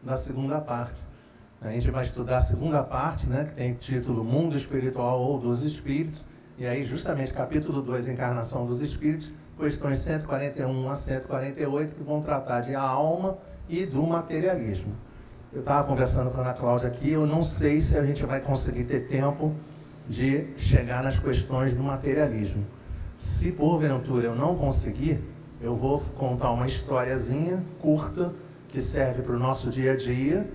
da segunda parte. A gente vai estudar a segunda parte, né, que tem o título Mundo Espiritual ou dos Espíritos, e aí justamente capítulo 2, Encarnação dos Espíritos, questões 141 a 148, que vão tratar de alma e do materialismo. Eu estava conversando com a Ana Cláudia aqui, eu não sei se a gente vai conseguir ter tempo de chegar nas questões do materialismo. Se porventura eu não conseguir, eu vou contar uma historiazinha curta que serve para o nosso dia a dia,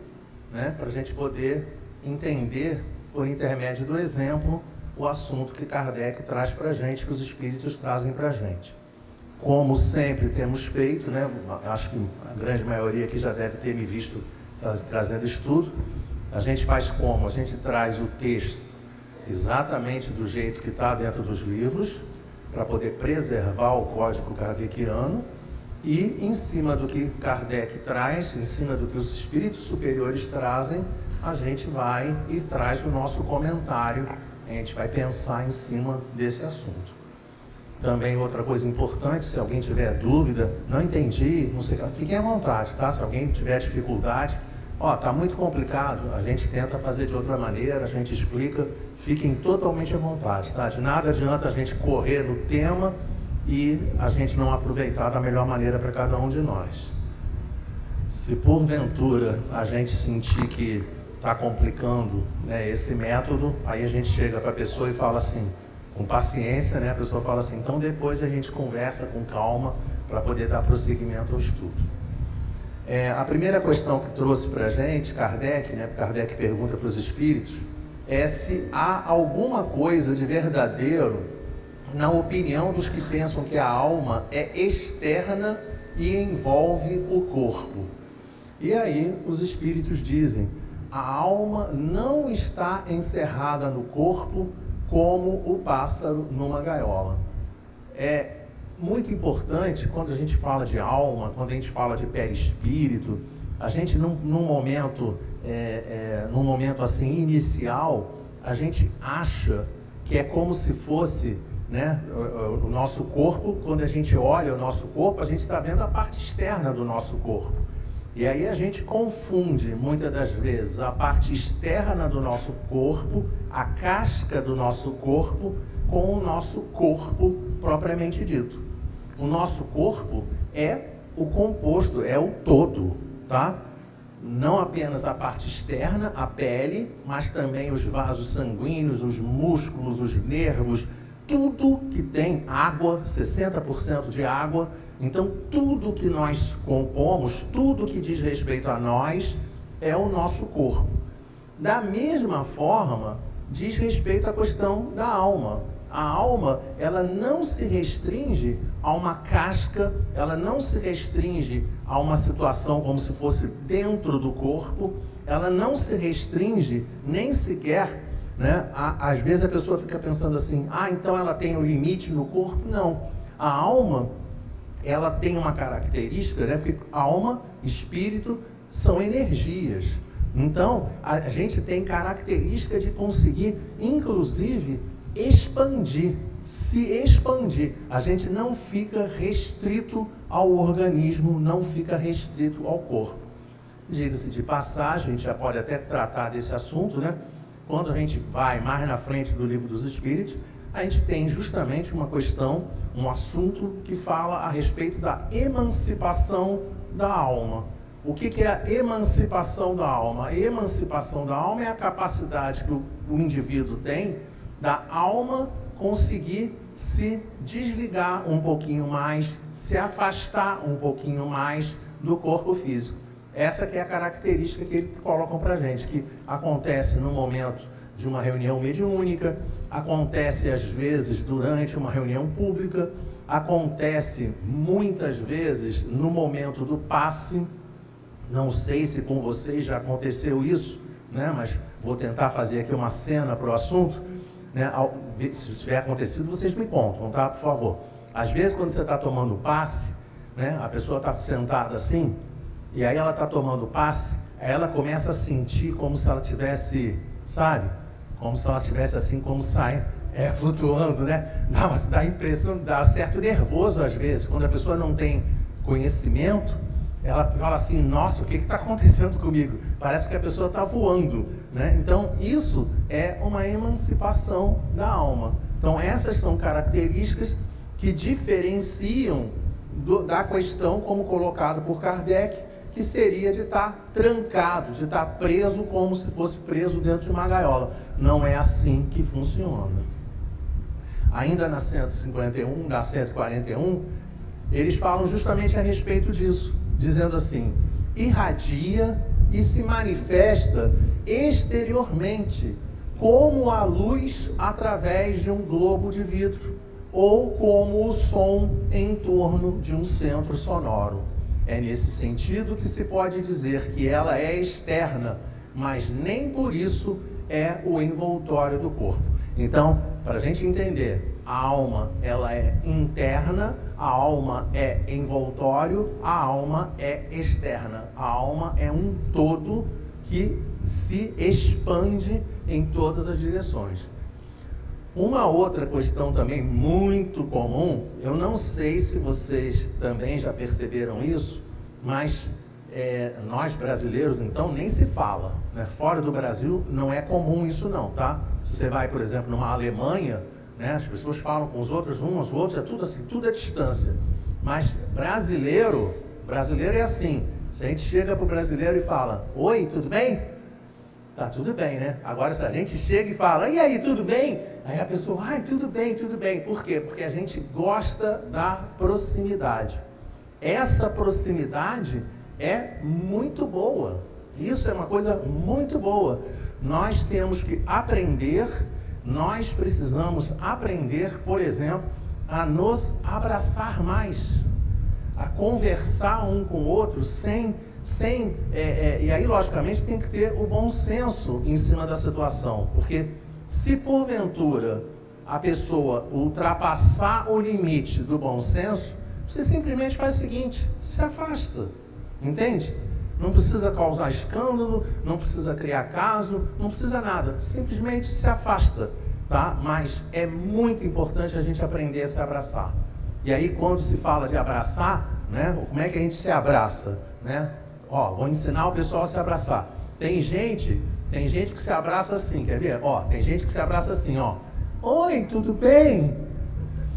né, para a gente poder entender, por intermédio do exemplo, o assunto que Kardec traz para a gente, que os espíritos trazem para a gente. Como sempre temos feito, né, acho que a grande maioria aqui já deve ter me visto trazendo estudo, a gente faz como? A gente traz o texto exatamente do jeito que está dentro dos livros, para poder preservar o código kardeciano, e em cima do que Kardec traz, em cima do que os espíritos superiores trazem, a gente vai e traz o nosso comentário, a gente vai pensar em cima desse assunto. Também outra coisa importante, se alguém tiver dúvida, não entendi, não sei, fiquem à vontade, tá? Se alguém tiver dificuldade, tá muito complicado, a gente tenta fazer de outra maneira, a gente explica, fiquem totalmente à vontade, tá? De nada adianta a gente correr no tema e a gente não aproveitar da melhor maneira para cada um de nós. Se porventura a gente sentir que está complicando, né, esse método, aí a gente chega para a pessoa e fala assim, com paciência, né, a pessoa fala assim, então depois a gente conversa com calma para poder dar prosseguimento ao estudo. A primeira questão que trouxe para a gente, Kardec, né, Kardec pergunta para os espíritos, é se há alguma coisa de verdadeiro na opinião dos que pensam que a alma é externa e envolve o corpo. E aí os espíritos dizem, a alma não está encerrada no corpo como o pássaro numa gaiola. É muito importante, quando a gente fala de alma, quando a gente fala de perispírito, a gente num momento assim inicial, a gente acha que é como se fosse, né, o nosso corpo. Quando a gente olha o nosso corpo, a gente está vendo a parte externa do nosso corpo. E aí a gente confunde, muitas das vezes, a parte externa do nosso corpo, a casca do nosso corpo, com o nosso corpo propriamente dito. O nosso corpo é o composto, é o todo, tá? Não apenas a parte externa, a pele, mas também os vasos sanguíneos, os músculos, os nervos, tudo que tem água, 60% de água. Então, tudo que nós compomos, tudo que diz respeito a nós, é o nosso corpo. Da mesma forma, diz respeito à questão da alma. A alma, ela não se restringe a uma casca, ela não se restringe a uma situação como se fosse dentro do corpo, ela não se restringe nem sequer, né? Às vezes a pessoa fica pensando assim, então ela tem um limite no corpo. Não. A alma, ela tem uma característica, né? Porque alma, espírito, são energias. Então, a gente tem característica de conseguir, inclusive, expandir, se expandir. A gente não fica restrito ao organismo, não fica restrito ao corpo. Diga-se de passagem, a gente já pode até tratar desse assunto, né? Quando a gente vai mais na frente do Livro dos Espíritos, a gente tem justamente uma questão, um assunto que fala a respeito da emancipação da alma. O que é a emancipação da alma? A emancipação da alma é a capacidade que o indivíduo tem da alma conseguir se desligar um pouquinho mais, se afastar um pouquinho mais do corpo físico. Essa que é a característica que eles colocam para a gente, que acontece no momento de uma reunião mediúnica, acontece às vezes durante uma reunião pública, acontece muitas vezes no momento do passe. Não sei se com vocês já aconteceu isso, né? Mas vou tentar fazer aqui uma cena para o assunto, né? Se tiver acontecido, vocês me contam, tá? Por favor. Às vezes, quando você está tomando passe, né? A pessoa está sentada assim, e aí ela está tomando passe, aí ela começa a sentir como se ela tivesse, sabe? Como se ela tivesse assim, como sai, flutuando, né? Dá impressão, dá certo nervoso às vezes, quando a pessoa não tem conhecimento, ela fala assim, nossa, o que está acontecendo comigo? Parece que a pessoa está voando, né? Então, isso é uma emancipação da alma. Então, essas são características que diferenciam da questão, como colocado por Kardec, que seria de estar trancado, de estar preso como se fosse preso dentro de uma gaiola. Não é assim que funciona. Ainda na 151, na 141, eles falam justamente a respeito disso, dizendo assim, irradia e se manifesta exteriormente, como a luz através de um globo de vidro, ou como o som em torno de um centro sonoro. É nesse sentido que se pode dizer que ela é externa, mas nem por isso é o envoltório do corpo. Então, para a gente entender, a alma ela é interna, a alma é envoltório, a alma é externa. A alma é um todo que se expande em todas as direções. Uma outra questão também muito comum, eu não sei se vocês também já perceberam isso, mas nós brasileiros, então, nem se fala, né? Fora do Brasil não é comum isso não, tá? Se você vai, por exemplo, numa Alemanha, né, as pessoas falam com os outros, uns aos outros, é tudo assim, tudo à distância. Mas brasileiro é assim, se a gente chega para o brasileiro e fala, oi, tudo bem? Tá tudo bem, né? Agora, se a gente chega e fala, e aí, tudo bem? Aí a pessoa, ai, tudo bem, tudo bem. Por quê? Porque a gente gosta da proximidade. Essa proximidade é muito boa. Isso é uma coisa muito boa. Nós temos que aprender, nós precisamos aprender, por exemplo, a nos abraçar mais, a conversar um com o outro e aí, logicamente, tem que ter o bom senso em cima da situação, porque se porventura a pessoa ultrapassar o limite do bom senso, você simplesmente faz o seguinte, se afasta, entende? Não precisa causar escândalo, não precisa criar caso, não precisa nada, simplesmente se afasta, tá? Mas é muito importante a gente aprender a se abraçar. E aí, quando se fala de abraçar, né, como é que a gente se abraça, né? Ó, vou ensinar o pessoal a se abraçar. Tem gente que se abraça assim, quer ver? Ó, tem gente que se abraça assim, ó. Oi, tudo bem?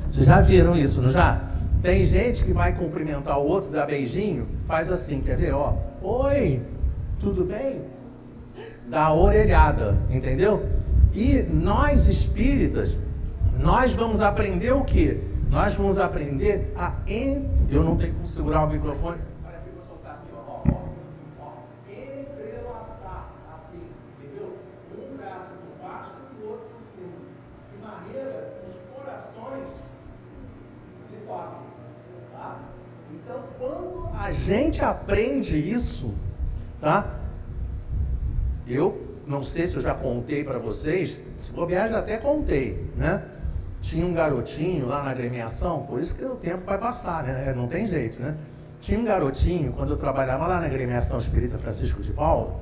Vocês já viram isso, não já? Tem gente que vai cumprimentar o outro, dá beijinho, faz assim, quer ver? Ó, oi, tudo bem? Dá orelhada, entendeu? E nós espíritas, nós vamos aprender o quê? Nós vamos aprender a... Eu não tenho como segurar o microfone. Olha aqui, vou soltar aqui, ó. Entrelaçar, assim, entendeu? Um braço por baixo e o outro por cima. De maneira que os corações se toquem, tá? Então, quando a gente aprende isso, tá? Eu não sei se eu já contei para vocês, se bobear já até contei, né? Tinha um garotinho lá na agremiação, por isso que o tempo vai passar, né? Não tem jeito, né? Tinha um garotinho, quando eu trabalhava lá na agremiação Espírita Francisco de Paula,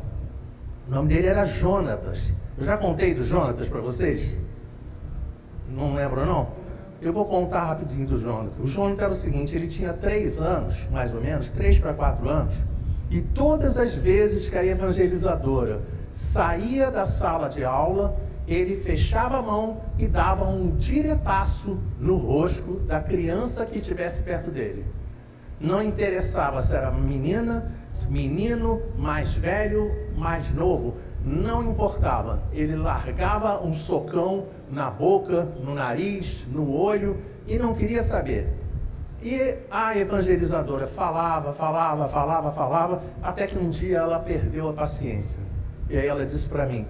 o nome dele era Jonatas. Eu já contei do Jonatas para vocês? Não lembro, não? Eu vou contar rapidinho do Jonatas. O Jonatas era o seguinte, ele tinha 3 anos, mais ou menos, 3 para 4 anos, e todas as vezes que a evangelizadora saía da sala de aula, ele fechava a mão e dava um diretaço no rosto da criança que estivesse perto dele. Não interessava se era menina, menino, mais velho, mais novo, não importava. Ele largava um socão na boca, no nariz, no olho e não queria saber. E a evangelizadora falava, até que um dia ela perdeu a paciência. E aí ela disse para mim,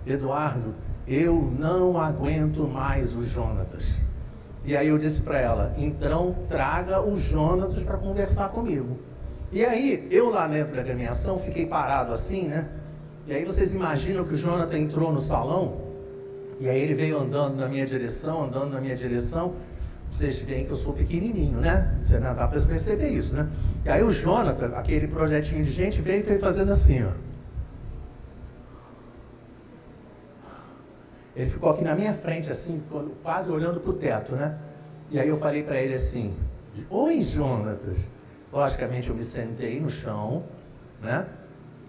Eduardo, eu não aguento mais o Jonatas. E aí eu disse para ela, então traga o Jonatas para conversar comigo. E aí, eu lá dentro da agremiação, fiquei parado assim, né? E aí vocês imaginam que o Jonatas entrou no salão, e aí ele veio andando na minha direção, vocês veem que eu sou pequenininho, né? Você não dá para perceber isso, né? E aí o Jonatas, aquele projetinho de gente, veio e foi fazendo assim, ó. Ele ficou aqui na minha frente, assim, ficou quase olhando para o teto, né? E aí eu falei para ele assim, oi, Jonatas, Logicamente, eu me sentei no chão, né?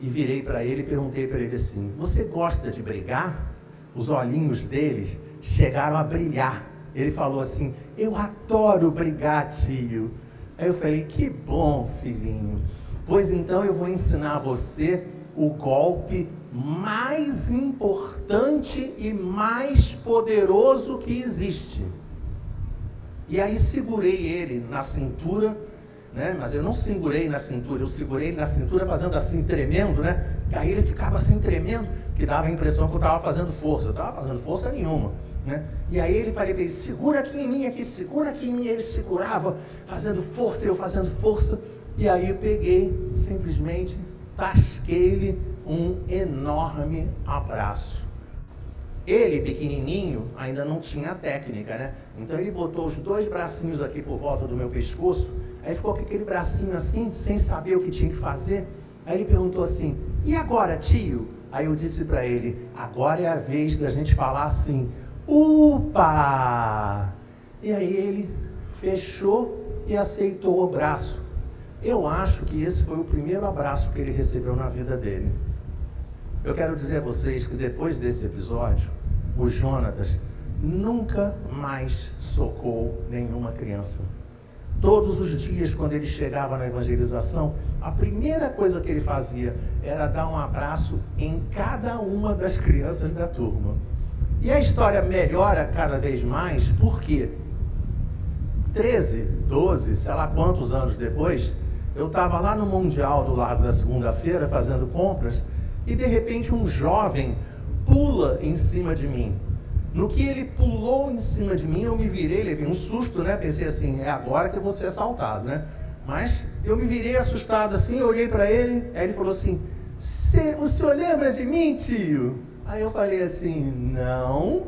E virei para ele e perguntei para ele assim: você gosta de brigar? Os olhinhos dele chegaram a brilhar. Ele falou assim: eu adoro brigar, tio. Aí eu falei: que bom, filhinho. Pois então eu vou ensinar você o golpe mais importante e mais poderoso que existe. E aí segurei ele na cintura, né? Mas eu não segurei na cintura, eu segurei na cintura fazendo assim, tremendo, né? E aí ele ficava assim, tremendo, que dava a impressão que eu estava fazendo força. Eu estava fazendo força nenhuma, né? E aí ele falei para ele: segura aqui em mim, aqui, segura aqui em mim. Ele segurava, fazendo força, eu fazendo força. E aí eu peguei, simplesmente tasquei-lhe um enorme abraço. Ele, pequenininho, ainda não tinha técnica, né? Então ele botou os 2 bracinhos aqui por volta do meu pescoço, aí ficou com aquele bracinho assim, sem saber o que tinha que fazer. Aí ele perguntou assim: e agora, tio? Aí eu disse para ele: agora é a vez da gente falar assim, upa! E aí ele fechou e aceitou o abraço. Eu acho que esse foi o primeiro abraço que ele recebeu na vida dele. Eu quero dizer a vocês que depois desse episódio, o Jonatas nunca mais socou nenhuma criança. Todos os dias, quando ele chegava na evangelização, a primeira coisa que ele fazia era dar um abraço em cada uma das crianças da turma. E a história melhora cada vez mais, porque 13, 12, sei lá quantos anos depois, eu estava lá no Mundial do Largo da Segunda-feira fazendo compras, e de repente um jovem pula em cima de mim. No que ele pulou em cima de mim, eu me virei, levei um susto, né? Pensei assim: é agora que eu vou ser assaltado, né? Mas eu me virei assustado assim, olhei para ele, aí ele falou assim: o senhor lembra de mim, tio? Aí eu falei assim: não.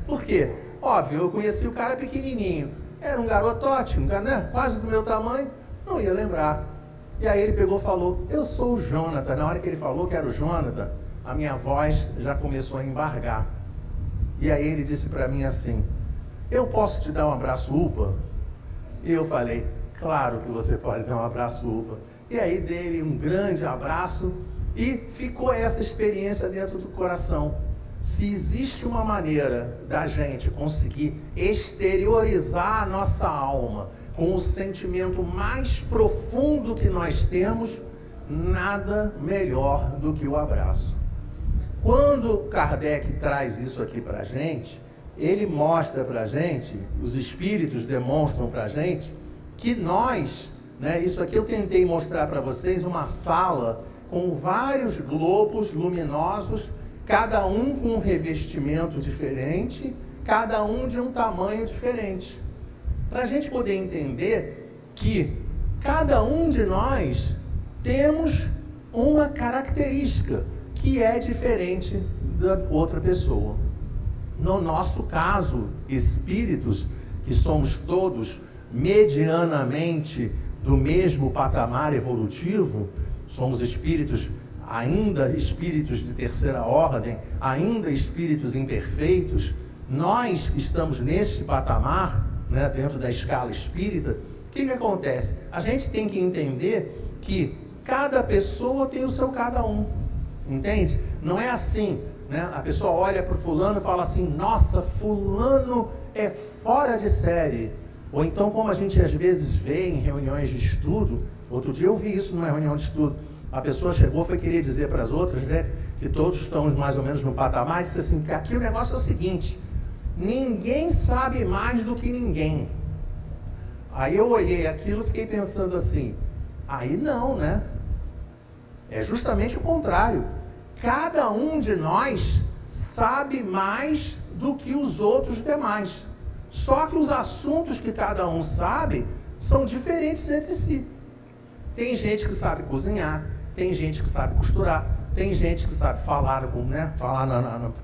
Por quê? Óbvio, eu conheci o cara pequenininho, era um garotote, né? Quase do meu tamanho, não ia lembrar. E aí ele pegou e falou: eu sou o Jonathan. Na hora que ele falou que era o Jonathan, a minha voz já começou a embargar. E aí ele disse para mim assim: eu posso te dar um abraço UPA? E eu falei: claro que você pode dar um abraço UPA. E aí dei um grande abraço e ficou essa experiência dentro do coração. Se existe uma maneira da gente conseguir exteriorizar a nossa alma com o sentimento mais profundo que nós temos, nada melhor do que o abraço. Quando Kardec traz isso aqui para a gente, ele mostra para a gente, os espíritos demonstram para a gente, que nós, né, isso aqui eu tentei mostrar para vocês, uma sala com vários globos luminosos, cada um com um revestimento diferente, cada um de um tamanho diferente. Para a gente poder entender que cada um de nós temos uma característica que é diferente da outra pessoa. No nosso caso, espíritos, que somos todos medianamente do mesmo patamar evolutivo, somos espíritos, ainda espíritos de terceira ordem, ainda espíritos imperfeitos, nós que estamos neste patamar, né, dentro da escala espírita, o que acontece? A gente tem que entender que cada pessoa tem o seu cada um, entende? Não é assim, né? A pessoa olha para o fulano e fala assim: nossa, fulano é fora de série. Ou então, como a gente às vezes vê em reuniões de estudo, outro dia eu vi isso numa reunião de estudo, a pessoa chegou, foi querer dizer para as outras, né, que todos estamos mais ou menos no patamar, e disse assim: que aqui o negócio é o seguinte, ninguém sabe mais do que ninguém. Aí eu olhei aquilo e fiquei pensando assim: aí não, né? É justamente o contrário. Cada um de nós sabe mais do que os outros demais. Só que os assuntos que cada um sabe são diferentes entre si. Tem gente que sabe cozinhar, tem gente que sabe costurar, tem gente que sabe falar, né, falar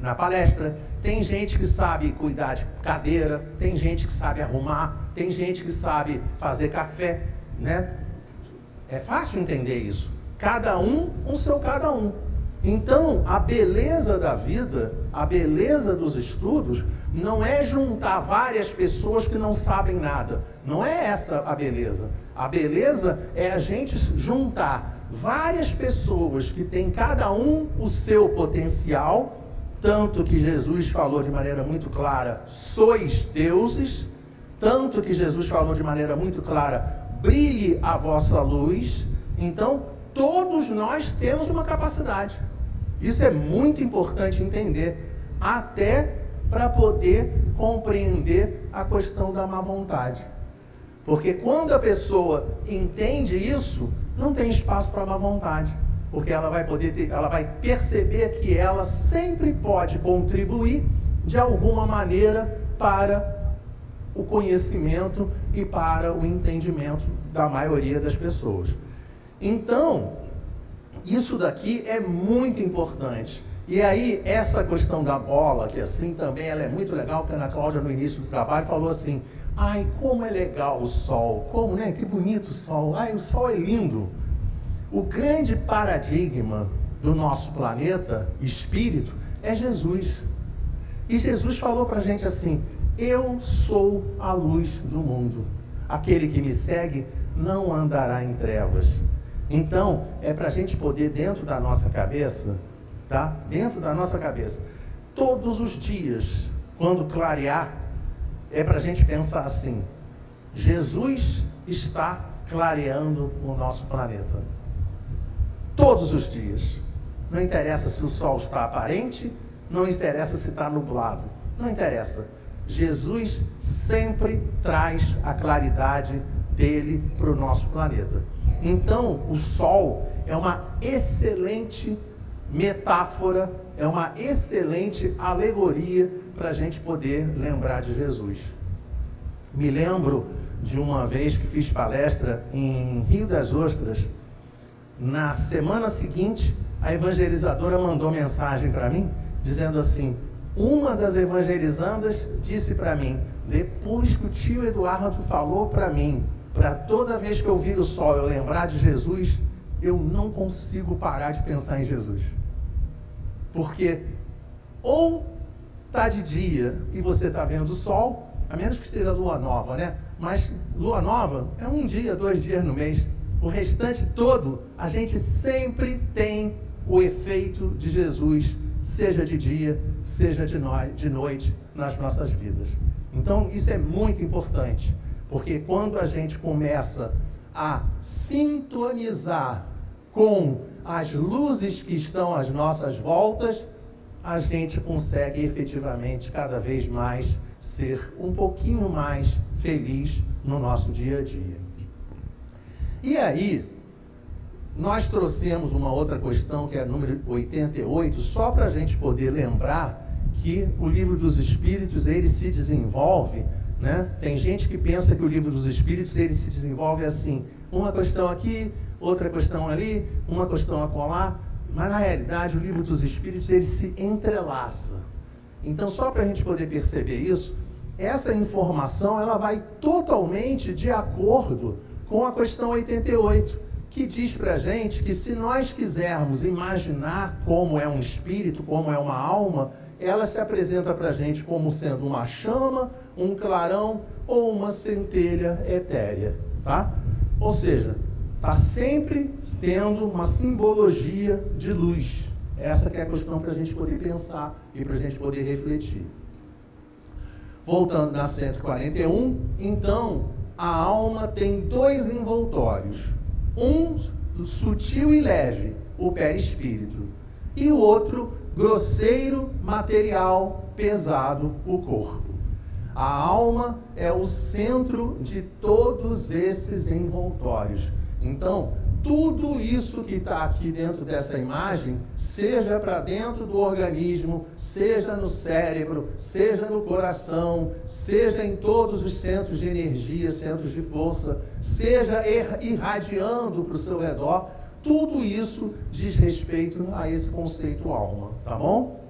na palestra, tem gente que sabe cuidar de cadeira, tem gente que sabe arrumar, tem gente que sabe fazer café, né? É fácil entender isso. Cada um, o seu cada um. Então, a beleza da vida, a beleza dos estudos, não é juntar várias pessoas que não sabem nada. Não é essa a beleza. A beleza é a gente juntar várias pessoas que têm cada um o seu potencial, tanto que Jesus falou de maneira muito clara, sois deuses, tanto que Jesus falou de maneira muito clara, brilhe a vossa luz. Então, todos nós temos uma capacidade. Isso é muito importante entender, até para poder compreender a questão da má vontade. Porque quando a pessoa entende isso, não tem espaço para má vontade. Porque ela vai perceber que ela sempre pode contribuir de alguma maneira para o conhecimento e para o entendimento da maioria das pessoas. Então, isso daqui é muito importante. E aí, essa questão da bola, que assim também ela é muito legal, porque a Ana Cláudia, no início do trabalho, falou assim, ai, como é legal o sol, como, né, que bonito o sol, ai, o sol é lindo. O grande paradigma do nosso planeta, espírito, é Jesus. E Jesus falou para a gente assim, eu sou a luz do mundo. Aquele que me segue não andará em trevas. Então, é para a gente poder, dentro da nossa cabeça, tá? Dentro da nossa cabeça, todos os dias, quando clarear, é para a gente pensar assim, Jesus está clareando o nosso planeta. Todos os dias. Não interessa se o sol está aparente, não interessa se está nublado, não interessa. Jesus sempre traz a claridade dele para o nosso planeta. Então, o sol é uma excelente metáfora, é uma excelente alegoria para a gente poder lembrar de Jesus. Me lembro de uma vez que fiz palestra em Rio das Ostras. Na semana seguinte, a evangelizadora mandou mensagem para mim, dizendo assim, uma das evangelizandas disse para mim, depois que o tio Eduardo falou para mim, para toda vez que eu vir o sol eu lembrar de Jesus, eu não consigo parar de pensar em Jesus. Porque ou está de dia e você está vendo o sol, a menos que esteja lua nova, né? Mas lua nova é 1 dia, 2 dias no mês. O restante todo, a gente sempre tem o efeito de Jesus, seja de dia, seja de noite, nas nossas vidas. Então, isso é muito importante, porque quando a gente começa a sintonizar com as luzes que estão às nossas voltas, a gente consegue efetivamente cada vez mais ser um pouquinho mais feliz no nosso dia a dia. E aí, nós trouxemos uma outra questão, que é a número 88, só para a gente poder lembrar que o Livro dos Espíritos, ele se desenvolve, né? Tem gente que pensa que o Livro dos Espíritos, ele se desenvolve assim, uma questão aqui, outra questão ali, uma questão acolá, mas na realidade o Livro dos Espíritos, ele se entrelaça. Então, só para a gente poder perceber isso, essa informação, ela vai totalmente de acordo com a questão 88, que diz para a gente que se nós quisermos imaginar como é um espírito, como é uma alma, ela se apresenta para a gente como sendo uma chama, um clarão ou uma centelha etérea, tá? Ou seja, está sempre tendo uma simbologia de luz. Essa que é a questão para a gente poder pensar e para a gente poder refletir. Voltando na 141, então, a alma tem 2 envoltórios. Um sutil e leve, o perispírito. E o outro, grosseiro, material, pesado, o corpo. A alma é o centro de todos esses envoltórios. Então, tudo isso que está aqui dentro dessa imagem, seja para dentro do organismo, seja no cérebro, seja no coração, seja em todos os centros de energia, centros de força, seja irradiando para o seu redor, tudo isso diz respeito a esse conceito alma, tá bom?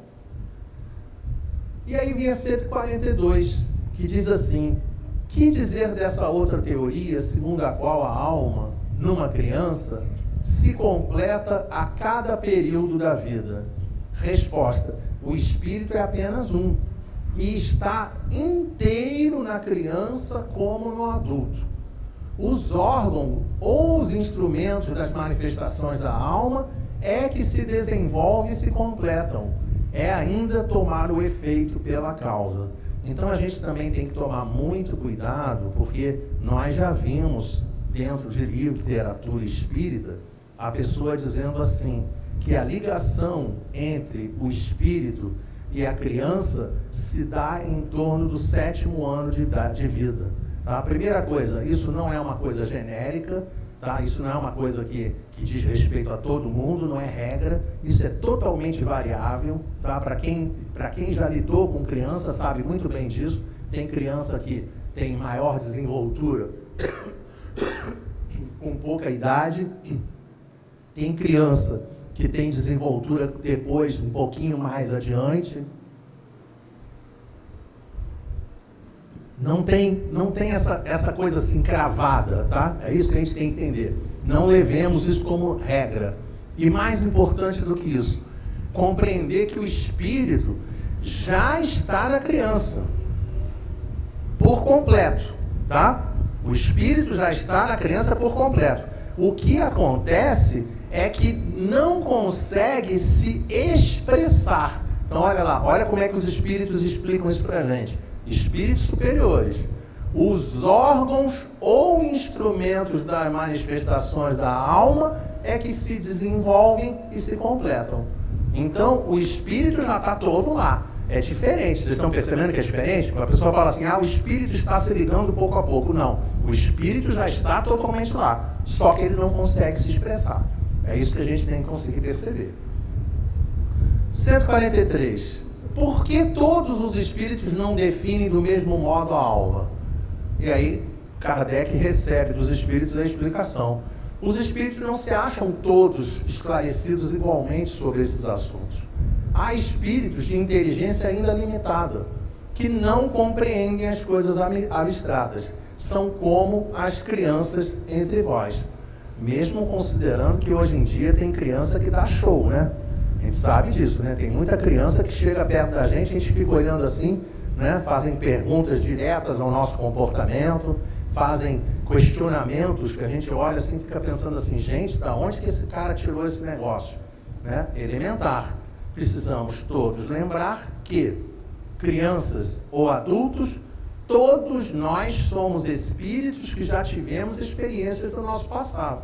E aí vem a 142, que diz assim, que dizer dessa outra teoria, segundo a qual a alma, numa criança, se completa a cada período da vida? Resposta: o espírito é apenas um e está inteiro na criança como no adulto. os órgãos ou os instrumentos das manifestações da alma é que se desenvolvem e se completam. É ainda tomar o efeito pela causa. Então a gente também tem que tomar muito cuidado, porque nós já vimos dentro de livro de literatura espírita a pessoa dizendo assim, que a ligação entre o espírito e a criança se dá em torno do 7º ano de vida. Tá? A primeira coisa, isso não é uma coisa genérica, tá? Isso não é uma coisa que diz respeito a todo mundo, não é regra, isso é totalmente variável. Tá? Para quem já lidou com criança sabe muito bem disso. Tem criança que tem maior desenvoltura com pouca idade, tem criança que tem desenvoltura depois, um pouquinho mais adiante. Não tem essa coisa assim cravada, tá? É isso que a gente tem que entender. Não levemos isso como regra. E mais importante do que isso, compreender que o espírito já está na criança, por completo, tá? O espírito já está na criança por completo. O que acontece é que não consegue se expressar. Então olha lá, olha como é que os espíritos explicam isso pra gente. Espíritos superiores, os órgãos ou instrumentos das manifestações da alma é que se desenvolvem e se completam. Então, o espírito já está todo lá. É diferente. Vocês estão percebendo que é diferente? Quando a pessoa fala assim, o espírito está se ligando pouco a pouco. Não, o espírito já está totalmente lá, só que ele não consegue se expressar. É isso que a gente tem que conseguir perceber. 143. Por que todos os espíritos não definem do mesmo modo a alma? E aí, Kardec recebe dos espíritos a explicação. Os espíritos não se acham todos esclarecidos igualmente sobre esses assuntos. Há espíritos de inteligência ainda limitada, que não compreendem as coisas abstratas. São como as crianças entre vós. Mesmo considerando que hoje em dia tem criança que dá show, né? A gente sabe disso, né? Tem muita criança que chega perto da gente, a gente fica olhando assim, né? Fazem perguntas diretas ao nosso comportamento, fazem questionamentos que a gente olha assim e fica pensando assim, gente, da onde que esse cara tirou esse negócio? Né? Elementar. Precisamos todos lembrar que crianças ou adultos, todos nós somos espíritos que já tivemos experiências do nosso passado.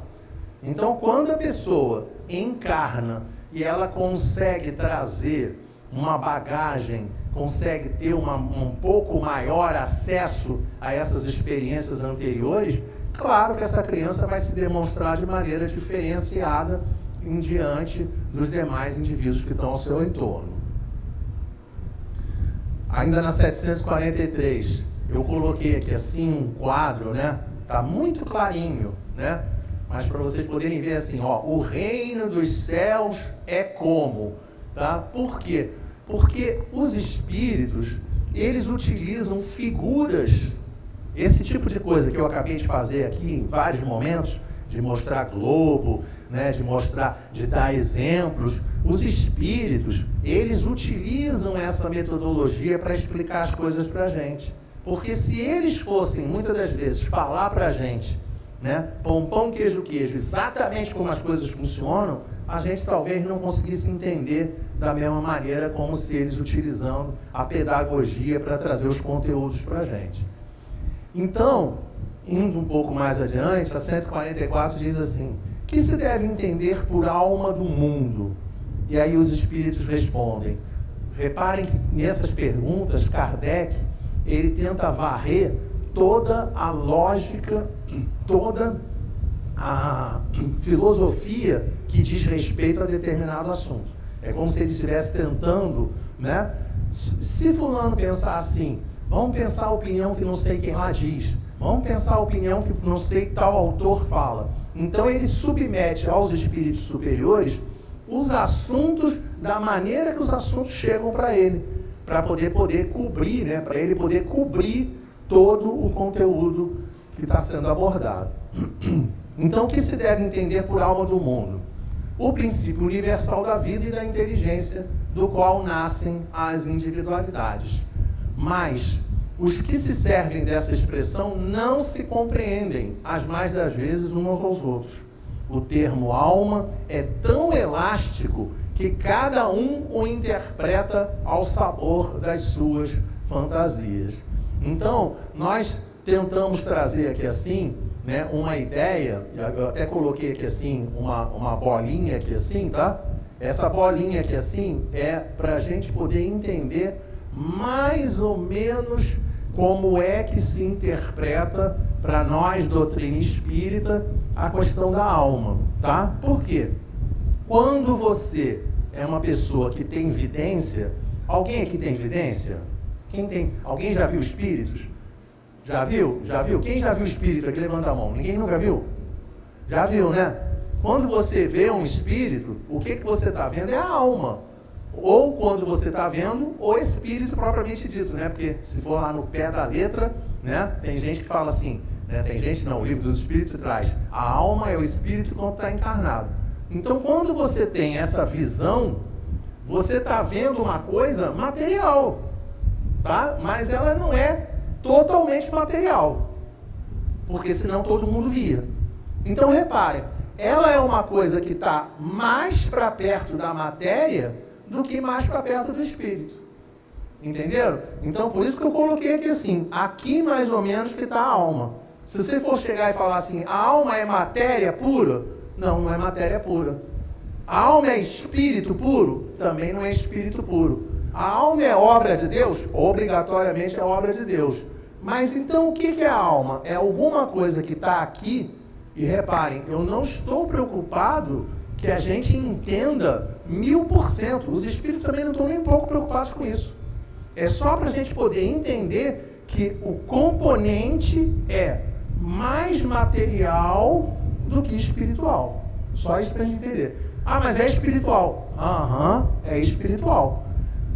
Então, quando a pessoa encarna e ela consegue trazer uma bagagem, consegue ter um pouco maior acesso a essas experiências anteriores, claro que essa criança vai se demonstrar de maneira diferenciada em diante dos demais indivíduos que estão ao seu entorno. Ainda na 743, eu coloquei aqui assim um quadro, né? Tá muito clarinho, né? Mas para vocês poderem ver assim, ó, o reino dos céus é como, tá? Por quê? Porque os espíritos, eles utilizam figuras, esse tipo de coisa que eu acabei de fazer aqui em vários momentos, de mostrar globo, né, de dar exemplos. Os espíritos, eles utilizam essa metodologia para explicar as coisas para a gente. Porque se eles fossem, muitas das vezes, falar para a gente, né, pão, queijo, exatamente como as coisas funcionam, a gente talvez não conseguisse entender da mesma maneira como se eles utilizando a pedagogia para trazer os conteúdos para a gente. Então, indo um pouco mais adiante, a 144 diz assim, que se deve entender por alma do mundo? E aí os espíritos respondem. Reparem que nessas perguntas, Kardec, ele tenta varrer toda a lógica, toda a filosofia que diz respeito a determinado assunto. É como se ele estivesse tentando, né? Se fulano pensar assim, vamos pensar a opinião que não sei quem lá diz, vamos pensar a opinião que não sei tal autor fala. Então ele submete aos espíritos superiores os assuntos da maneira que os assuntos chegam para ele, para poder cobrir, né? Para ele poder cobrir todo o conteúdo que está sendo abordado. Então, o que se deve entender por alma do mundo? O princípio universal da vida e da inteligência, do qual nascem as individualidades. Mas os que se servem dessa expressão não se compreendem, as mais das vezes, uns aos outros. O termo alma é tão elástico que cada um o interpreta ao sabor das suas fantasias. Então, nós tentamos trazer aqui assim, né, uma ideia, eu até coloquei aqui assim, uma bolinha aqui assim, tá? Essa bolinha aqui assim é para a gente poder entender mais ou menos como é que se interpreta para nós, doutrina espírita, a questão da alma, tá? Por quê? Quando você é uma pessoa que tem vidência, alguém aqui tem vidência? Quem tem? Alguém já viu espíritos? Já viu? Já viu? Quem já viu espírito aqui? Levanta a mão. Ninguém nunca viu? Já viu, né? Quando você vê um espírito, o que você está vendo é a alma. Ou quando você está vendo o espírito propriamente dito, né? Porque se for lá no pé da letra, né? Tem gente que fala assim, né? Tem gente não, o livro dos espíritos traz, a alma é o espírito quando está encarnado. Então, quando você tem essa visão, você está vendo uma coisa material, tá? Mas ela não é totalmente material, porque senão todo mundo via. Então, reparem, ela é uma coisa que está mais para perto da matéria do que mais para perto do espírito. Entenderam? Então, por isso que eu coloquei aqui assim, aqui mais ou menos que está a alma. Se você for chegar e falar assim, a alma é matéria pura? Não, não é matéria pura. A alma é espírito puro? Também não é espírito puro. A alma é obra de Deus? Obrigatoriamente é obra de Deus. Mas então o que é a alma? É alguma coisa que está aqui, e reparem, eu não estou preocupado que a gente entenda 1000%. Os espíritos também não estão nem um pouco preocupados com isso. É só para a gente poder entender que o componente é mais material do que espiritual. Só isso para a gente entender. Ah, mas é espiritual. Aham, é espiritual.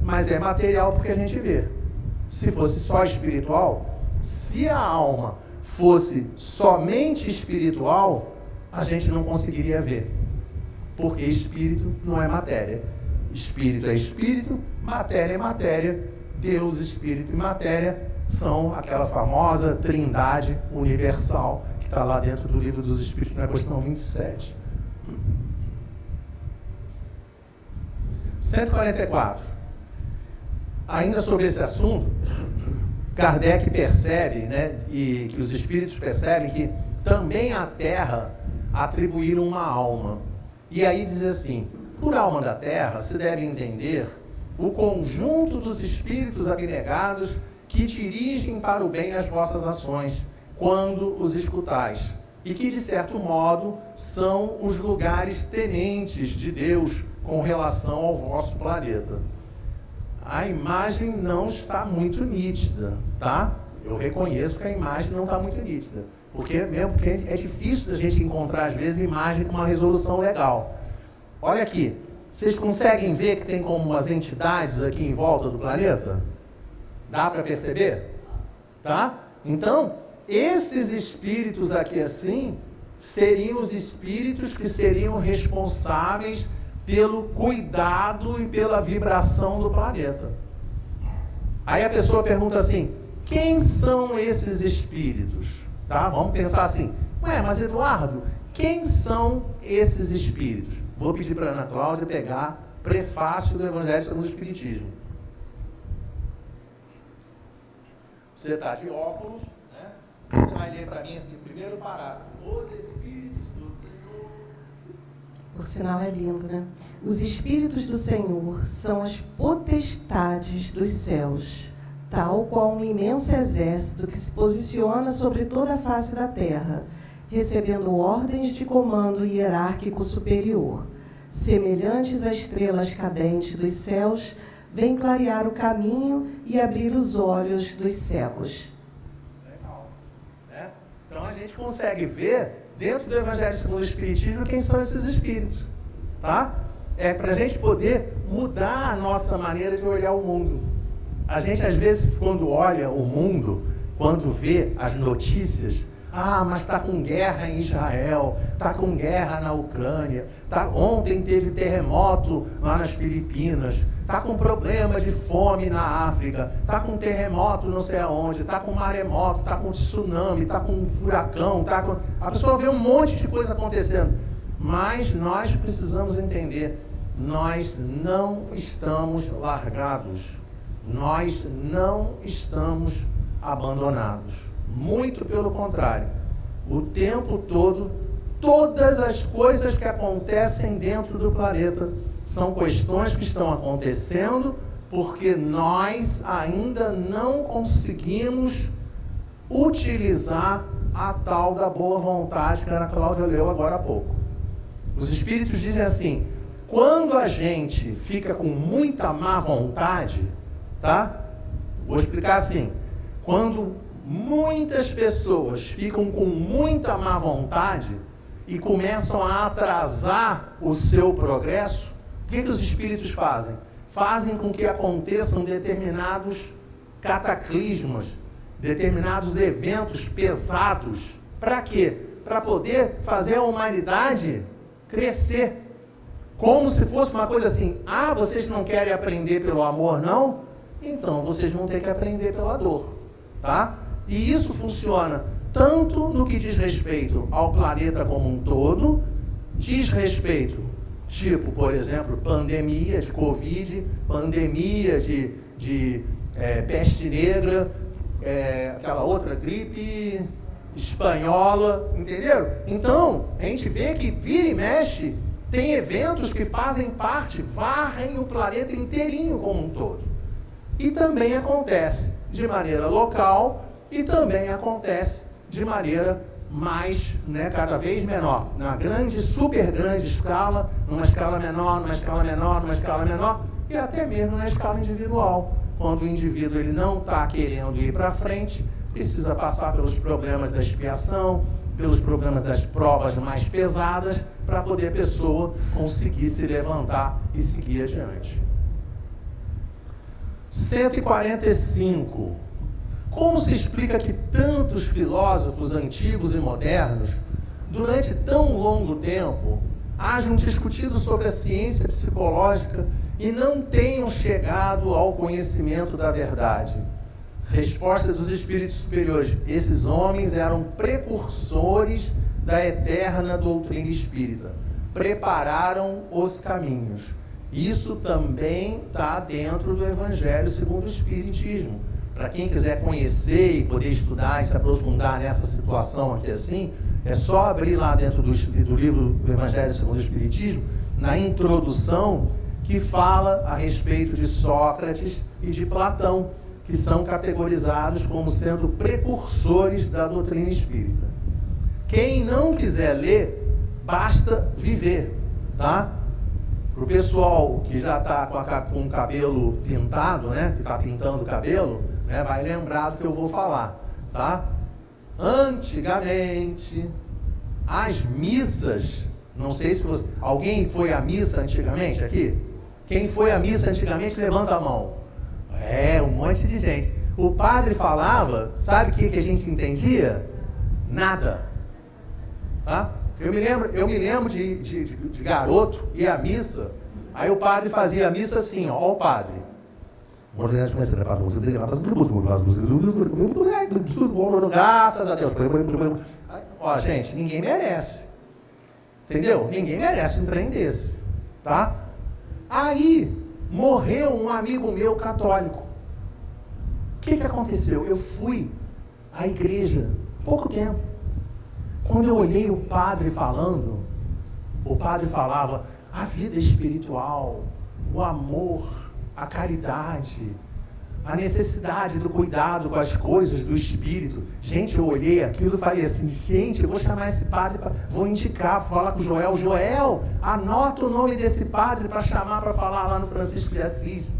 Mas é material porque a gente vê. Se fosse só espiritual, se a alma fosse somente espiritual, a gente não conseguiria ver. Porque espírito não é matéria. Espírito é espírito, matéria é matéria. Deus, espírito e matéria são aquela famosa trindade universal que está lá dentro do livro dos Espíritos, na questão 27. 144. Ainda sobre esse assunto, Kardec percebe, né, e que os espíritos percebem que também à Terra atribuíram uma alma. E aí diz assim, por alma da Terra se deve entender o conjunto dos espíritos abnegados que dirigem para o bem as vossas ações, quando os escutais, e que, de certo modo, são os lugares tenentes de Deus com relação ao vosso planeta. A imagem não está muito nítida, tá? Eu reconheço que a imagem não está muito nítida, porque é difícil da gente encontrar, às vezes, imagem com uma resolução legal. Olha aqui, vocês conseguem ver que tem como umas entidades aqui em volta do planeta? Dá para perceber? Tá? Então, esses espíritos aqui assim, seriam os espíritos que seriam responsáveis pelo cuidado e pela vibração do planeta. Aí a pessoa pergunta assim, quem são esses espíritos? Tá? Vamos pensar assim, ué, mas Eduardo, quem são esses espíritos? Vou pedir para a Ana Cláudia pegar prefácio do Evangelho segundo o Espiritismo. Você está de óculos, né? Você vai ler para mim assim, o primeiro parágrafo. Os Espíritos do Senhor. O sinal é lindo, né? Os Espíritos do Senhor são as potestades dos céus, tal qual um imenso exército que se posiciona sobre toda a face da terra, recebendo ordens de comando hierárquico superior. Semelhantes a estrelas cadentes dos céus, vem clarear o caminho e abrir os olhos dos cegos. Legal. Né? Então a gente consegue ver, dentro do Evangelho segundo o Espiritismo, quem são esses espíritos. Tá? É para a gente poder mudar a nossa maneira de olhar o mundo. A gente, às vezes, quando olha o mundo, quando vê as notícias, Ah, mas está com guerra em Israel, está com guerra na Ucrânia, ontem teve terremoto lá nas Filipinas, está com problema de fome na África, está com terremoto não sei aonde, está com maremoto, está com tsunami, está com furacão, a pessoa vê um monte de coisa acontecendo. Mas nós precisamos entender, nós não estamos largados, nós não estamos abandonados. Muito pelo contrário, o tempo todo, todas as coisas que acontecem dentro do planeta são questões que estão acontecendo porque nós ainda não conseguimos utilizar a tal da boa vontade que a Ana Cláudia leu agora há pouco. Os espíritos dizem assim, quando a gente fica com muita má vontade, tá? Vou explicar assim, quando muitas pessoas ficam com muita má vontade e começam a atrasar o seu progresso, o que os espíritos fazem? Fazem com que aconteçam determinados cataclismos, determinados eventos pesados. Para quê? Para poder fazer a humanidade crescer. Como se fosse uma coisa assim, vocês não querem aprender pelo amor, não? Então vocês vão ter que aprender pela dor, tá? E isso funciona tanto no que diz respeito ao planeta como um todo, diz respeito, tipo, por exemplo, pandemia de Covid, pandemia de peste negra, aquela outra gripe espanhola, entenderam? Então, a gente vê que vira e mexe, tem eventos que fazem parte, varrem o planeta inteirinho como um todo. E também acontece de maneira local, e também acontece de maneira mais, cada vez menor, na grande, super grande escala, numa escala menor, numa escala menor, numa escala menor, e até mesmo na escala individual. Quando o indivíduo ele não está querendo ir para frente, precisa passar pelos problemas da expiação, pelos problemas das provas mais pesadas, para poder a pessoa conseguir se levantar e seguir adiante. 145. Como se explica que tantos filósofos antigos e modernos, durante tão longo tempo, hajam discutido sobre a ciência psicológica e não tenham chegado ao conhecimento da verdade? Resposta dos espíritos superiores: esses homens eram precursores da eterna doutrina espírita, prepararam os caminhos. Isso também está dentro do Evangelho segundo o Espiritismo. Para quem quiser conhecer e poder estudar e se aprofundar nessa situação aqui assim, é só abrir lá dentro do livro do Evangelho segundo o Espiritismo, na introdução, que fala a respeito de Sócrates e de Platão, que são categorizados como sendo precursores da doutrina espírita. Quem não quiser ler, basta viver, tá? Para o pessoal que já está com o cabelo pintado, que está pintando o cabelo, vai lembrar do que eu vou falar, tá? Antigamente, as missas, não sei se você... Alguém foi à missa antigamente aqui? Quem foi à missa antigamente, levanta a mão. Um monte de gente. O padre falava, sabe o que a gente entendia? Nada. Tá? Eu me lembro de garoto ir à missa, aí o padre fazia a missa assim, ó o padre. Graças a Deus. Ó, gente, ninguém merece. Entendeu? Ninguém merece um trem desse. Tá? Aí, morreu um amigo meu católico. O que aconteceu? Eu fui à igreja há pouco tempo. Quando eu olhei o padre falando, o padre falava a vida espiritual, o amor, a caridade, a necessidade do cuidado com as coisas do espírito. Gente, eu olhei aquilo e falei assim, gente, eu vou chamar esse padre, vou indicar, vou falar com o Joel. Joel, anota o nome desse padre para chamar para falar lá no Francisco de Assis.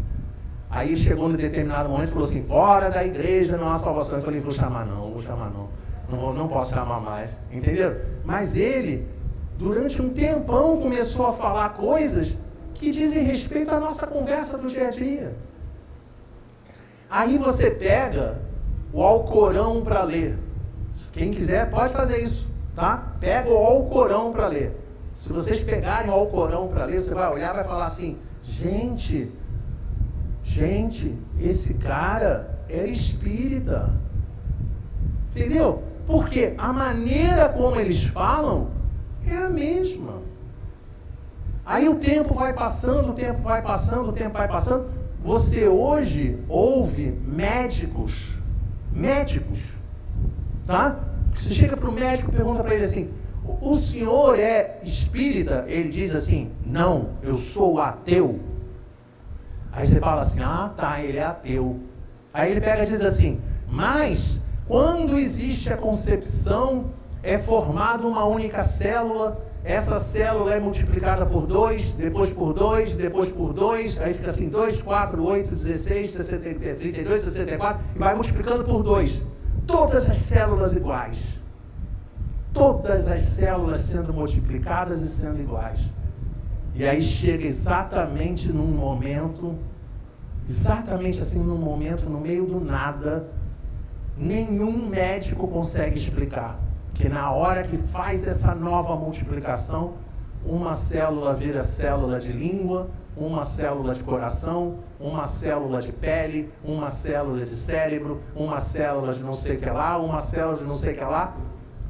Aí ele chegou num determinado momento e falou assim, fora da igreja não há salvação. Eu falei, vou chamar não. Não posso chamar mais, entenderam? Mas ele, durante um tempão, começou a falar coisas que dizem respeito à nossa conversa do dia a dia. Aí você pega o Alcorão para ler. Quem quiser pode fazer isso, tá? Pega o Alcorão para ler. Se vocês pegarem o Alcorão para ler, você vai olhar e vai falar assim, gente, esse cara era espírita. Entendeu? Porque a maneira como eles falam é a mesma. Aí o tempo vai passando, você hoje ouve médicos, tá? Você chega para o médico e pergunta para ele assim, o senhor é espírita? Ele diz assim, não, eu sou ateu. Aí você fala assim, ah tá, ele é ateu. Aí ele pega e diz assim, mas quando existe a concepção, é formada uma única célula, essa célula é multiplicada por 2, depois por 2, depois por 2, aí fica assim, 2, 4, 8, 16, 60, 32, 64, e vai multiplicando por 2. Todas as células iguais. Todas as células sendo multiplicadas e sendo iguais. E aí chega exatamente num momento, no meio do nada, nenhum médico consegue explicar. Que na hora que faz essa nova multiplicação, uma célula vira célula de língua, uma célula de coração, uma célula de pele, uma célula de cérebro, uma célula de não sei o que lá, uma célula de não sei o que lá.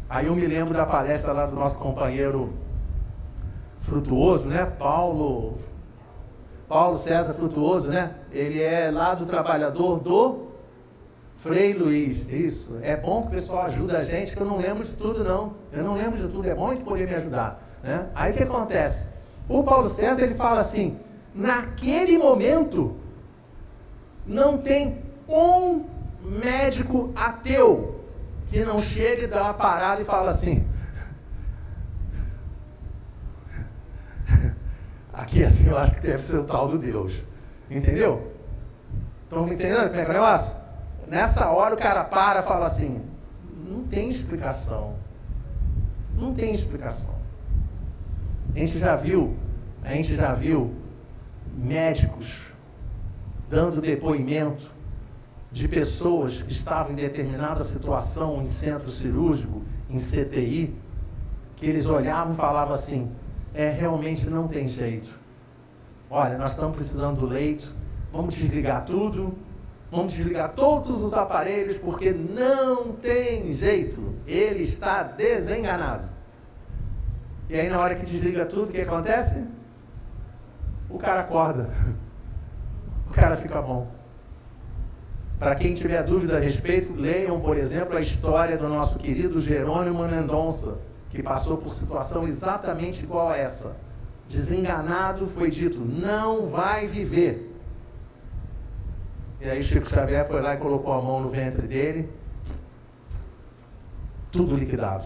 Aí eu me lembro da palestra lá do nosso companheiro Frutuoso, né? Paulo César Frutuoso, né? Ele é lá do Trabalhador do Frei Luiz, isso. É bom que o pessoal ajuda a gente, que eu não lembro de tudo, não. Eu não lembro de tudo, é bom de poder me ajudar, né? Aí o que acontece? O Paulo César, ele fala assim, naquele momento, não tem um médico ateu que não chegue e dá uma parada e fala assim, aqui assim eu acho que deve ser o tal do Deus. Entendeu? Estão me entendendo como é que é o negócio? Nessa hora o cara para e fala assim, não tem explicação. Não tem explicação. A gente já viu médicos dando depoimento de pessoas que estavam em determinada situação em centro cirúrgico, em CTI, que eles olhavam e falavam assim, realmente não tem jeito. Olha, nós estamos precisando do leito, vamos desligar tudo, vamos desligar todos os aparelhos, porque não tem jeito, ele está desenganado. E aí na hora que desliga tudo, o que acontece? O cara acorda, o cara fica bom. Para quem tiver dúvida a respeito, leiam, por exemplo, a história do nosso querido Jerônimo Mendonça, que passou por situação exatamente igual a essa. Desenganado, foi dito, não vai viver. E aí Chico Xavier foi lá e colocou a mão no ventre dele, tudo liquidado.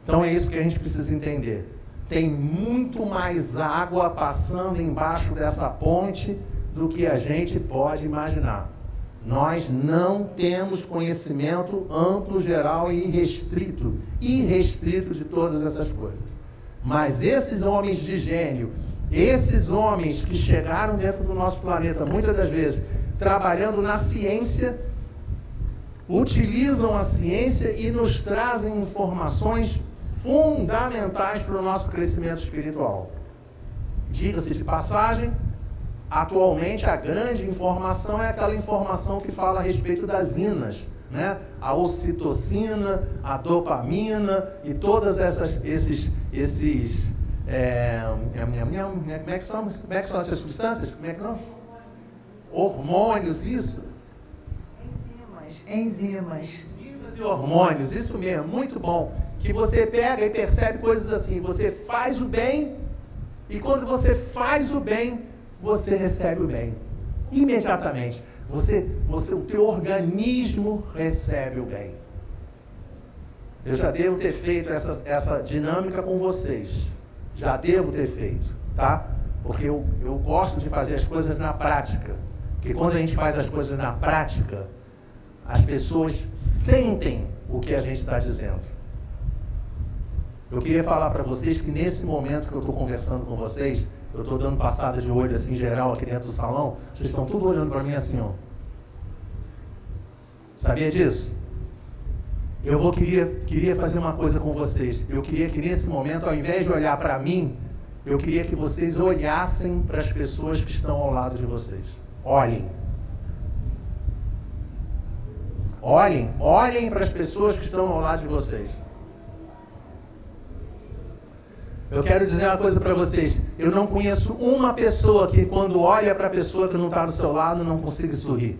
Então é isso que a gente precisa entender. Tem muito mais água passando embaixo dessa ponte do que a gente pode imaginar. Nós não temos conhecimento amplo, geral e irrestrito de todas essas coisas. Mas esses homens de gênio, esses homens que chegaram dentro do nosso planeta, muitas das vezes, trabalhando na ciência, utilizam a ciência e nos trazem informações fundamentais para o nosso crescimento espiritual. Diga-se de passagem, atualmente a grande informação é aquela informação que fala a respeito das inas, né? A ocitocina, a dopamina e todas esses como é que são essas substâncias? Como é que não? Hormônios, isso? Enzimas e hormônios, isso mesmo, muito bom. Que você pega e percebe coisas assim, você faz o bem, e quando você faz o bem, você recebe o bem. Imediatamente. O teu organismo recebe o bem. Eu já devo ter feito essa dinâmica com vocês. Já devo ter feito, tá? Porque eu gosto de fazer as coisas na prática. Porque quando a gente faz as coisas na prática, as pessoas sentem o que a gente está dizendo. Eu queria falar para vocês que nesse momento que eu estou conversando com vocês, eu estou dando passada de olho assim geral aqui dentro do salão, vocês estão tudo olhando para mim assim, ó. Sabia disso? queria fazer uma coisa com vocês. Eu queria que nesse momento, ao invés de olhar para mim, eu queria que vocês olhassem para as pessoas que estão ao lado de vocês. Olhem. Olhem para as pessoas que estão ao lado de vocês. Eu quero dizer uma coisa para vocês. Eu não conheço uma pessoa que, quando olha para a pessoa que não está do seu lado, não consiga sorrir.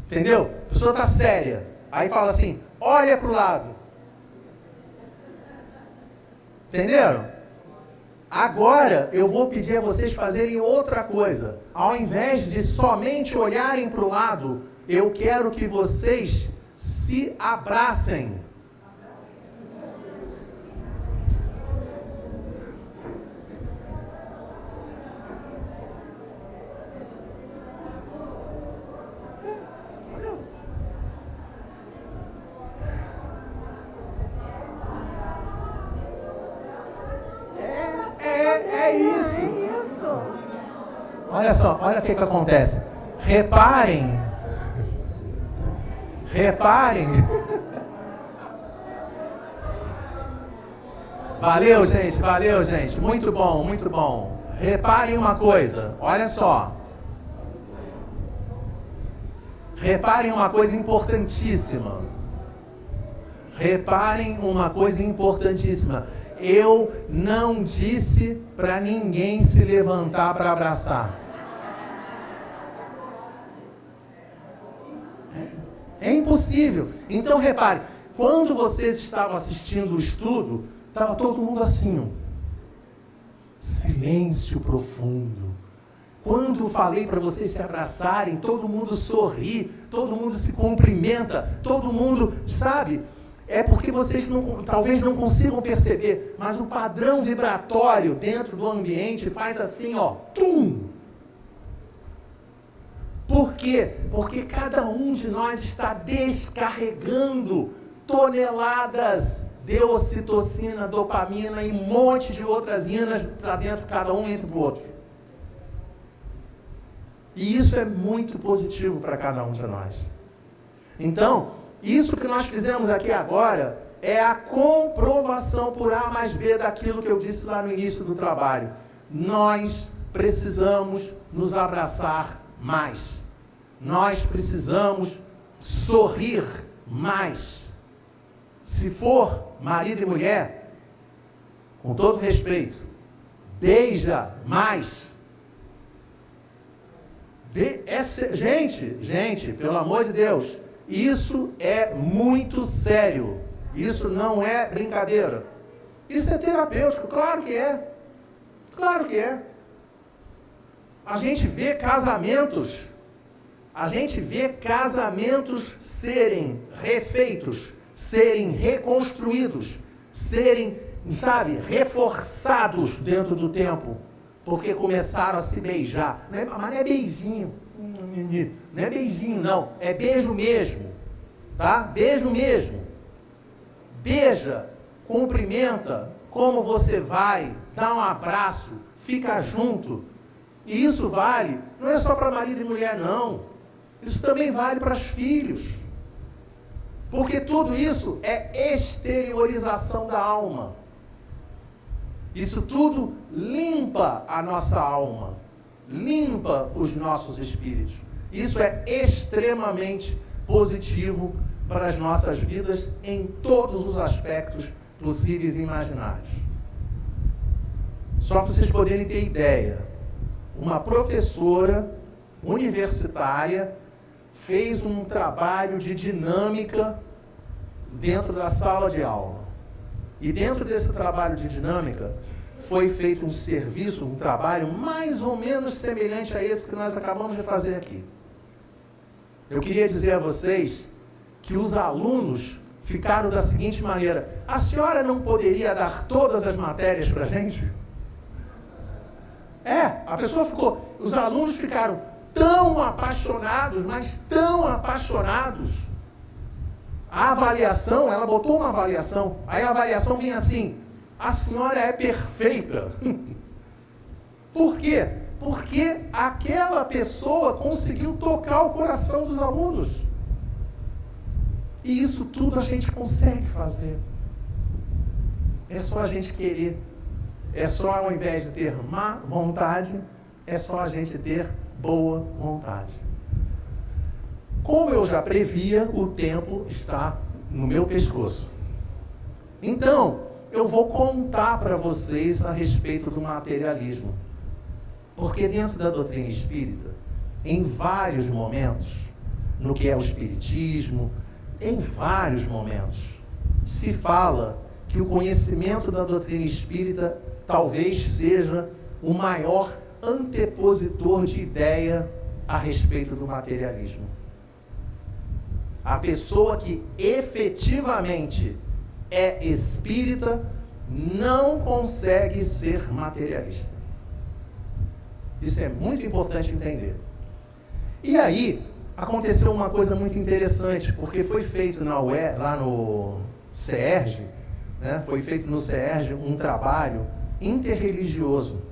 Entendeu? A pessoa está séria. Aí fala assim, olha para o lado. Entenderam? Agora eu vou pedir a vocês fazerem outra coisa. Ao invés de somente olharem para o lado, eu quero que vocês se abracem. Olha só, olha o que acontece. Reparem. Valeu, gente. Muito bom. Reparem uma coisa, olha só. Reparem uma coisa importantíssima. Eu não disse para ninguém se levantar para abraçar. É impossível. Então repare, quando vocês estavam assistindo o estudo, estava todo mundo assim, ó. Silêncio profundo. Quando falei para vocês se abraçarem, todo mundo sorri, todo mundo se cumprimenta, todo mundo, sabe? É porque vocês talvez não consigam perceber, mas o padrão vibratório dentro do ambiente faz assim, ó, tum! Por quê? Porque cada um de nós está descarregando toneladas de ocitocina, dopamina e um monte de outras inas para dentro, cada um entre o outro. E isso é muito positivo para cada um de nós. Então, isso que nós fizemos aqui agora é a comprovação por A mais B daquilo que eu disse lá no início do trabalho. Nós precisamos nos abraçar mais. Nós precisamos sorrir mais. Se for marido e mulher, com todo respeito, beija mais. Gente, pelo amor de Deus, isso é muito sério. Isso não é brincadeira. Isso é terapêutico, claro que é. Claro que é. A gente vê casamentos serem refeitos, serem reconstruídos, serem, reforçados dentro do tempo, porque começaram a se beijar. Mas não é beijinho. Não é beijinho, não. É beijo mesmo. Tá? Beijo mesmo. Beija, cumprimenta, como você vai, dá um abraço, fica junto. E isso vale, não é só para marido e mulher, não. Isso também vale para os filhos. Porque tudo isso é exteriorização da alma. Isso tudo limpa a nossa alma, limpa os nossos espíritos. Isso é extremamente positivo para as nossas vidas em todos os aspectos possíveis e imaginários. Só para vocês poderem ter ideia, uma professora universitária fez um trabalho de dinâmica dentro da sala de aula. E dentro desse trabalho de dinâmica foi feito um serviço, um trabalho mais ou menos semelhante a esse que nós acabamos de fazer aqui. Eu queria dizer a vocês que os alunos ficaram da seguinte maneira: a senhora não poderia dar todas as matérias para a gente? A pessoa ficou, os alunos ficaram tão apaixonados, mas tão apaixonados. A avaliação, ela botou uma avaliação, aí a avaliação vinha assim: a senhora é perfeita. Por quê? Porque aquela pessoa conseguiu tocar o coração dos alunos. E isso tudo a gente consegue fazer. É só a gente querer. É só, ao invés de ter má vontade, é só a gente ter boa vontade. Como eu já previa, o tempo está no meu pescoço. Então, eu vou contar para vocês a respeito do materialismo. Porque dentro da doutrina espírita, em vários momentos, no que é o espiritismo, em vários momentos, se fala que o conhecimento da doutrina espírita talvez seja o maior antepositor de ideia a respeito do materialismo. A pessoa que efetivamente é espírita não consegue ser materialista. Isso é muito importante entender. E aí, aconteceu uma coisa muito interessante, porque foi feito na UE, lá no CERJ, né, foi feito no CERJ um trabalho interreligioso.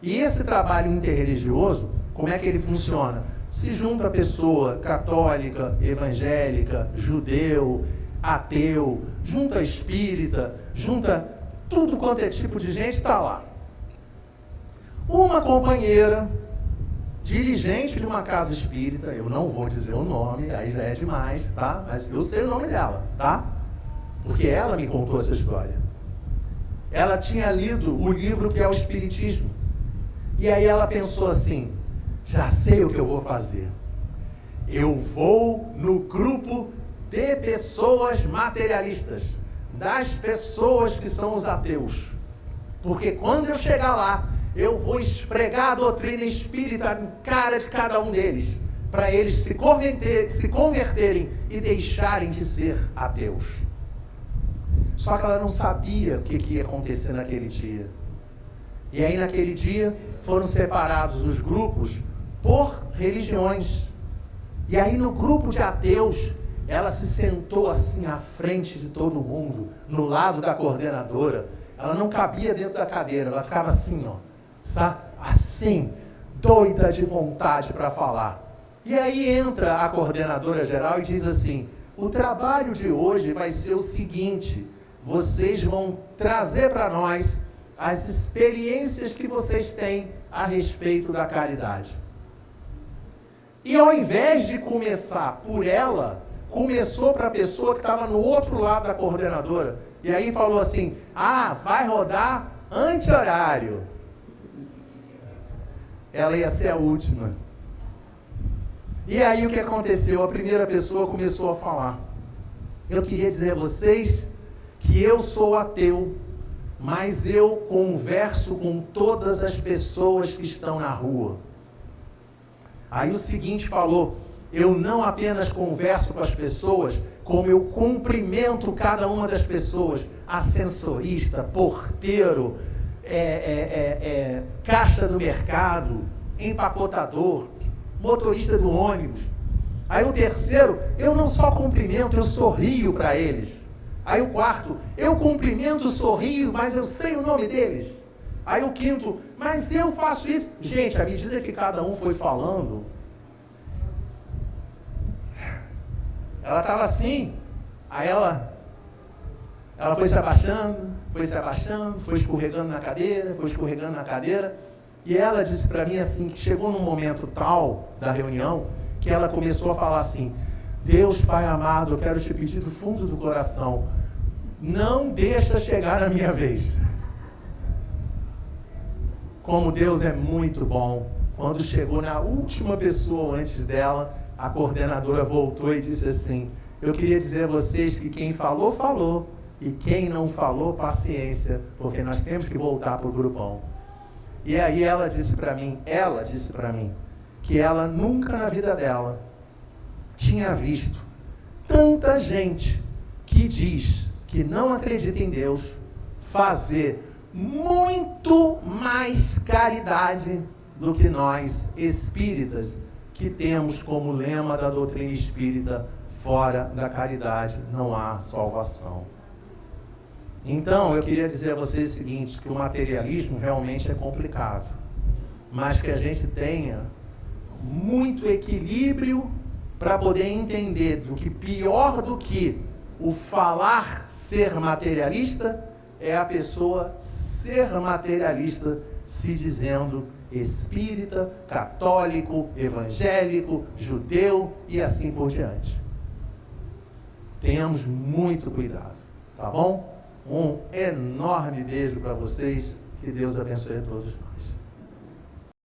E esse trabalho interreligioso, como é que ele funciona? Se junta a pessoa católica, evangélica, judeu, ateu, junta espírita, junta tudo quanto é tipo de gente, está lá. Uma companheira, dirigente de uma casa espírita, eu não vou dizer o nome, aí já é demais, tá? Mas eu sei o nome dela, tá? Porque ela me contou essa história. Ela tinha lido o livro que é o Espiritismo. E aí ela pensou assim, já sei o que eu vou fazer. Eu vou no grupo de pessoas materialistas, das pessoas que são os ateus. Porque quando eu chegar lá, eu vou esfregar a doutrina espírita na cara de cada um deles, para eles se converterem e deixarem de ser ateus. Só que ela não sabia o que ia acontecer naquele dia. E aí naquele dia foram separados os grupos por religiões. E aí no grupo de ateus, ela se sentou assim à frente de todo mundo, no lado da coordenadora. Ela não cabia dentro da cadeira, ela ficava assim, ó, sabe? Assim, doida de vontade para falar. E aí entra a coordenadora geral e diz assim, o trabalho de hoje vai ser o seguinte, vocês vão trazer para nós as experiências que vocês têm a respeito da caridade. E ao invés de começar por ela, começou para a pessoa que estava no outro lado da coordenadora. E aí falou assim, vai rodar anti-horário. Ela ia ser a última. E aí o que aconteceu? A primeira pessoa começou a falar. Eu queria dizer a vocês que eu sou ateu, mas eu converso com todas as pessoas que estão na rua. Aí o seguinte falou, eu não apenas converso com as pessoas, como eu cumprimento cada uma das pessoas, ascensorista, porteiro, caixa do mercado, empacotador, motorista do ônibus. Aí o terceiro, eu não só cumprimento, eu sorrio para eles. Aí o quarto, eu cumprimento, sorrio, mas eu sei o nome deles. Aí o quinto, mas eu faço isso. Gente, à medida que cada um foi falando, ela estava assim. Aí ela foi se abaixando, foi escorregando na cadeira. E ela disse para mim assim, que chegou num momento tal da reunião, que ela começou a falar assim, Deus Pai amado, eu quero te pedir do fundo do coração, não deixa chegar a minha vez. Como Deus é muito bom. Quando chegou na última pessoa antes dela, a coordenadora voltou e disse assim, eu queria dizer a vocês que quem falou, falou, e quem não falou, paciência, porque nós temos que voltar para o grupão. E aí ela disse para mim, que ela nunca na vida dela tinha visto tanta gente que diz que não acredita em Deus fazer muito mais caridade do que nós espíritas, que temos como lema da doutrina espírita, fora da caridade não há salvação. Então, eu queria dizer a vocês o seguinte, que o materialismo realmente é complicado, mas que a gente tenha muito equilíbrio para poder entender do que pior do que o falar ser materialista é a pessoa ser materialista se dizendo espírita, católico, evangélico, judeu e assim por diante. Tenhamos muito cuidado, tá bom? Um enorme beijo para vocês, que Deus abençoe a todos nós.